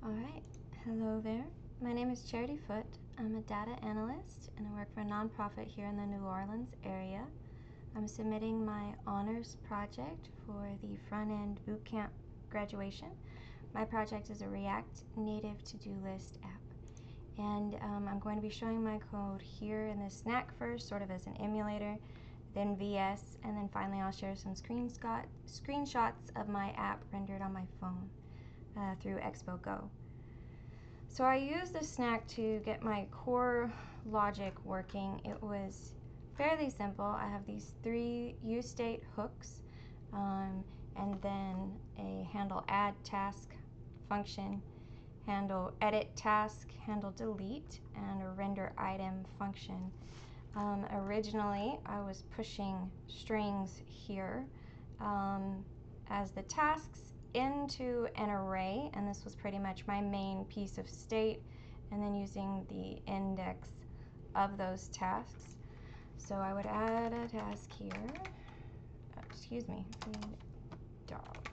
Alright, hello there. My name is Charity Foote. I'm a data analyst and I work for a nonprofit here in the New Orleans area. I'm submitting my honors project for the front-end Bootcamp graduation. My project is a React Native to-do list app. And I'm going to be showing my code here in this snack first, sort of as an emulator, then VS, and then finally I'll share some screenshots of my app rendered on my phone through Expo Go. So I used the snack to get my core logic working. It was fairly simple. I have these 3 use state hooks and then a handle add task function, handle edit task, handle delete, and a render item function. Originally I was pushing strings here as the tasks into an array, and this was pretty much my main piece of state, and then using the index of those tasks. So I would add a task here, excuse me, dog.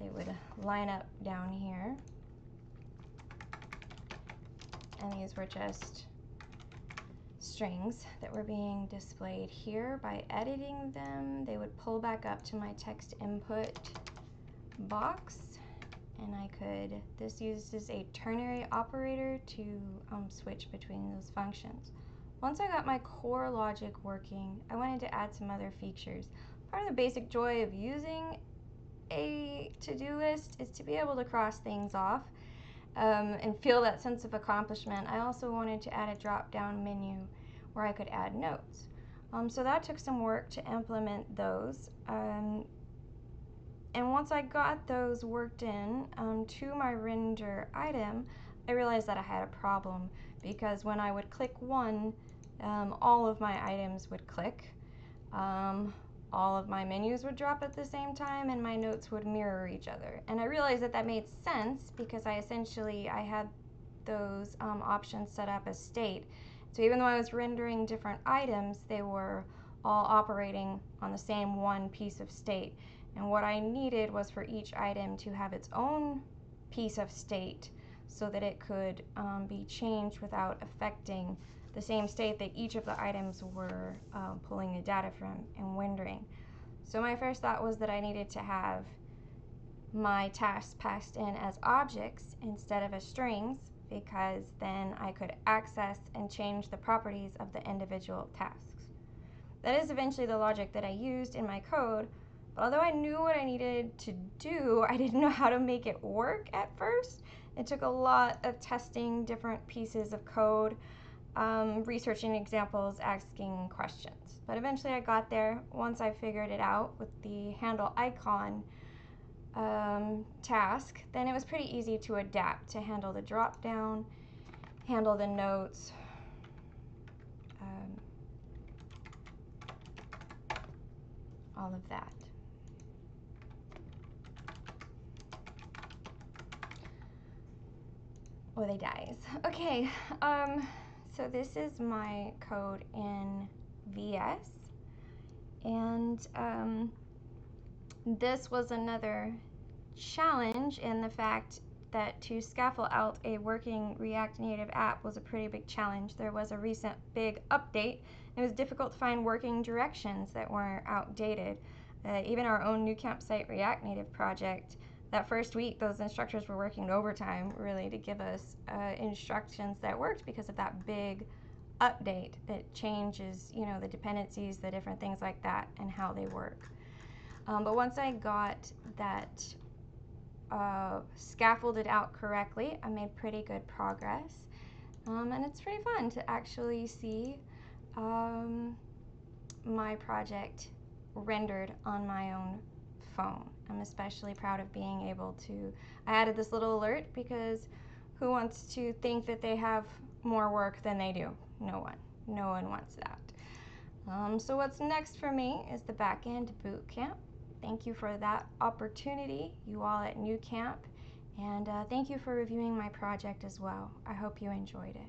They would line up down here, and these were just strings that were being displayed here. By editing them, they would pull back up to my text input box, and this uses a ternary operator to switch between those functions. Once I got my core logic working, I wanted to add some other features. Part of the basic joy of using a to-do list is to be able to cross things off and feel that sense of accomplishment. I also wanted to add a drop-down menu where I could add notes. So that took some work to implement those. And once I got those worked in to my render item, I realized that I had a problem, because when I would click one, all of my items would click. All of my menus would drop at the same time, and my notes would mirror each other. And I realized that that made sense because I had those options set up as state. So even though I was rendering different items, they were all operating on the same one piece of state. And what I needed was for each item to have its own piece of state so that it could be changed without affecting the same state that each of the items were pulling the data from and rendering. So my first thought was that I needed to have my tasks passed in as objects instead of as strings, because then I could access and change the properties of the individual tasks. That is eventually the logic that I used in my code, but although I knew what I needed to do, I didn't know how to make it work at first. It took a lot of testing different pieces of code, researching examples, asking questions. But eventually I got there once I figured it out with the handle icon task. Then it was pretty easy to adapt to handle the drop down, handle the notes, all of that. Oh, they dies. Okay, so this is my code in VS, and this was another challenge in the fact that to scaffold out a working React Native app was a pretty big challenge. There was a recent big update. It was difficult to find working directions that weren't outdated. Even our own Nucamp site React Native project, that first week those instructors were working overtime really to give us instructions that worked because of that big update that changes, the dependencies, the different things like that, and how they work. But once I got that scaffolded out correctly, I made pretty good progress. And it's pretty fun to actually see my project rendered on my own phone. I'm especially proud of being able to, I added this little alert because who wants to think that they have more work than they do? No one. No one wants that. So what's next for me is the backend Bootcamp. Thank you for that opportunity, you all at Nucamp, and thank you for reviewing my project as well. I hope you enjoyed it.